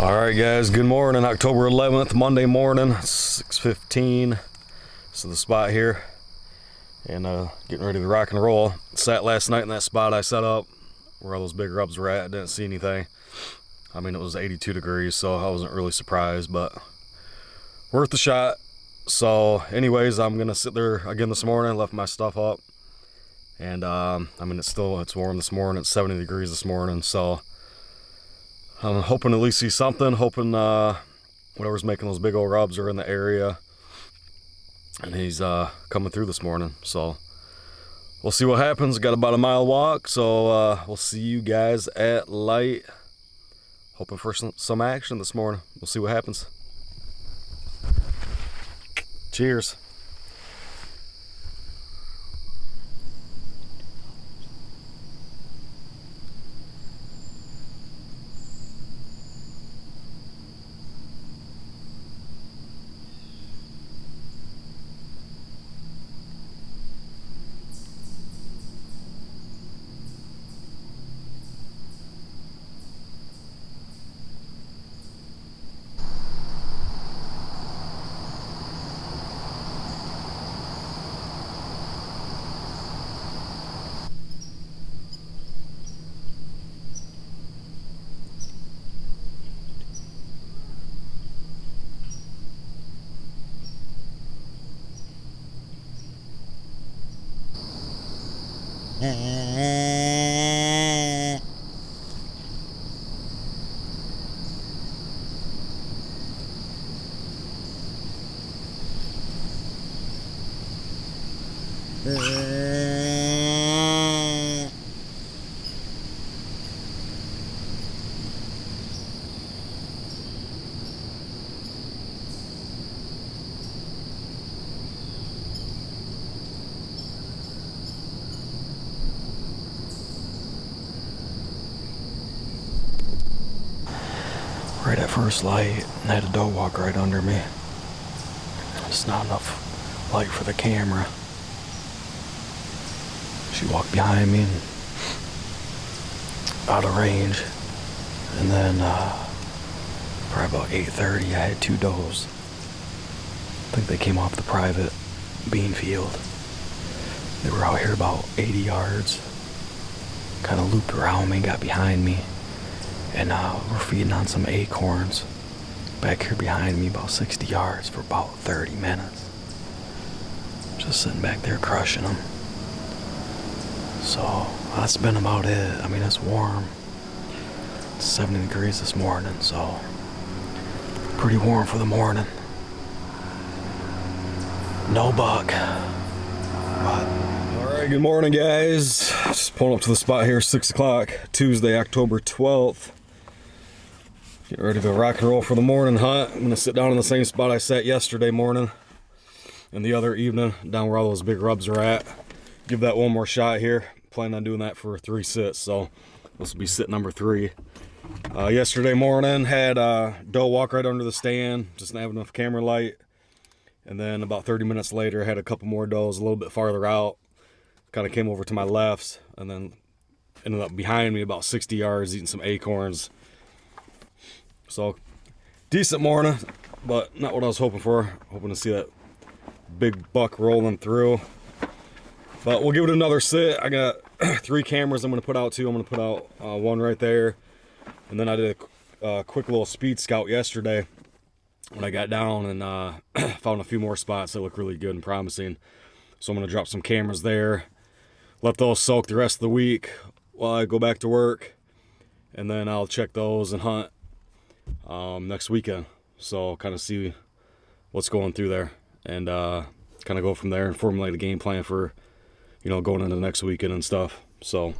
All right, guys, good morning. October 11th, Monday morning, 6:15. So the spot here, and getting ready to rock and roll. Sat last night in that spot I set up where all those big rubs were at. I didn't see anything. I mean, it was 82 degrees, so I wasn't really surprised, but worth the shot. So anyways, I'm gonna sit there again this morning. Left my stuff up, and I mean, it's warm this morning. It's 70 degrees this morning, so I'm hoping to at least see something, hoping whatever's making those big old rubs are in the area, and he's coming through this morning. So we'll see what happens. Got about a mile walk, so we'll see you guys at light. Hoping for some action this morning. We'll see what happens. Cheers. Right at first light, I had a doe walk right under me. It's not enough light for the camera. She walked behind me and out of range. And then probably about 8:30, I had two does. I think they came off the private bean field. They were out here about 80 yards. Kind of looped around me, got behind me. And we're feeding on some acorns back here behind me about 60 yards for about 30 minutes. Just sitting back there crushing them. So that's been about it. I mean, it's warm. It's 70 degrees this morning, so pretty warm for the morning. No buck. But all right, good morning, guys. Just pulling up to the spot here, 6 o'clock, Tuesday, October 12th. Getting ready to rock and roll for the morning hunt. I'm gonna sit down in the same spot I sat yesterday morning and the other evening, down where all those big rubs are at. Give that one more shot here. Plan on doing that for 3 sits, so this will be sit number 3. Yesterday morning, had doe walk right under the stand, just didn't have enough camera light. And then about 30 minutes later, had a couple more does a little bit farther out. Kind of came over to my left, and then ended up behind me about 60 yards, eating some acorns. So, decent morning, but not what I was hoping for. Hoping to see that big buck rolling through. But we'll give it another sit. I got 3 cameras I'm going to put out too. I'm going to put out one right there. And then I did a quick little speed scout yesterday when I got down and found a few more spots that look really good and promising. So I'm going to drop some cameras there. Let those soak the rest of the week while I go back to work. And then I'll check those and hunt next weekend. So kind of see what's going through there. And kind of go from there and formulate a game plan for, going into the next weekend and stuff. So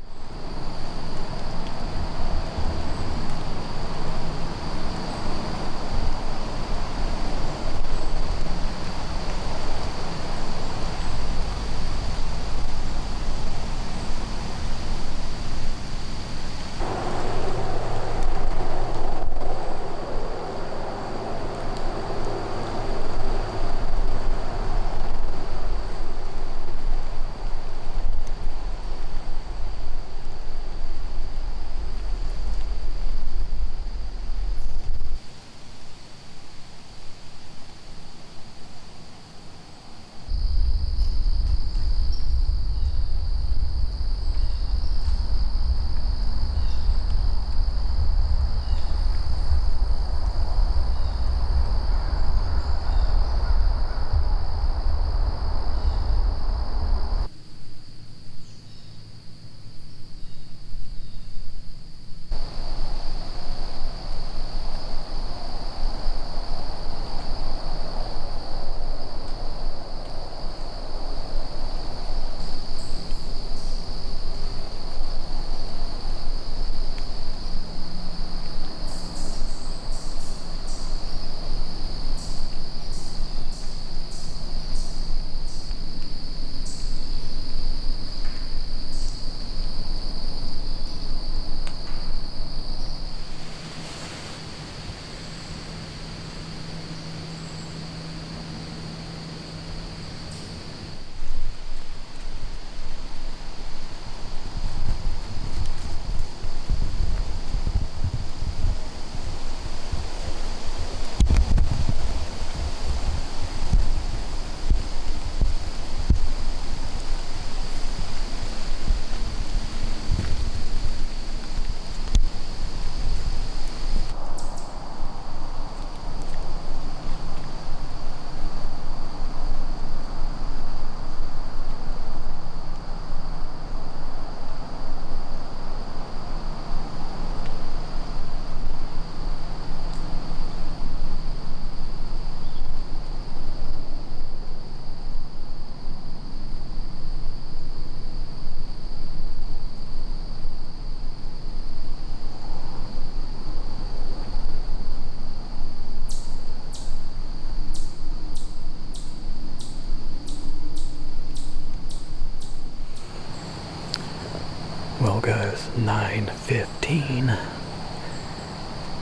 Well guys, 9:15,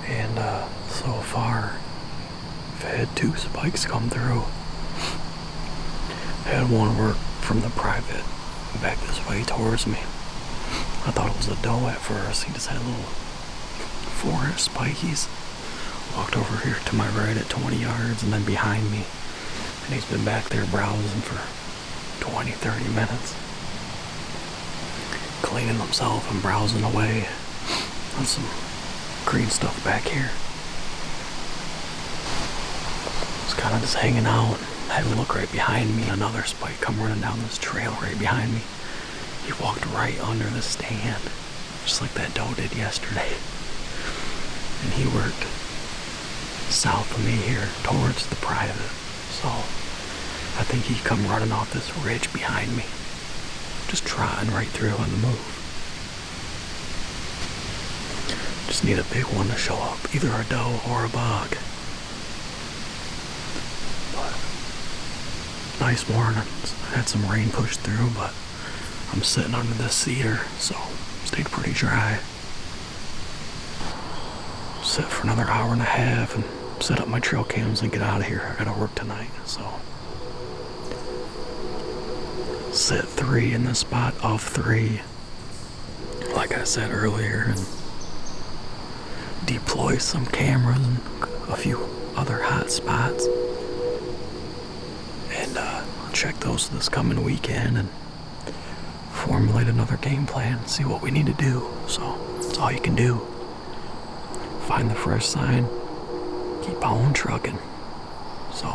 and so far I've had 2 spikes come through. I had one work from the private back this way towards me. I thought it was a doe at first. He just had little 4-inch spikies. Walked over here to my right at 20 yards and then behind me, and he's been back there browsing for 20-30 minutes, cleaning himself and browsing away on some green stuff back here. Just kind of just hanging out, had him look right behind me. Another spike come running down this trail right behind me. He walked right under the stand, just like that doe did yesterday. And he worked south of me here towards the private. So I think he come running off this ridge behind me, just trotting right through on the move. Just need a big one to show up, either a doe or a bog. But nice morning. Had some rain push through, but I'm sitting under this cedar, so stayed pretty dry. Sit for another hour and a half and set up my trail cams and get out of here. I gotta work tonight, so sit 3 in the spot of 3, like I said earlier, and deploy some cameras and a few other hot spots, and check those this coming weekend and formulate another game plan, see what we need to do. So that's all you can do. Find the fresh sign, keep on trucking. So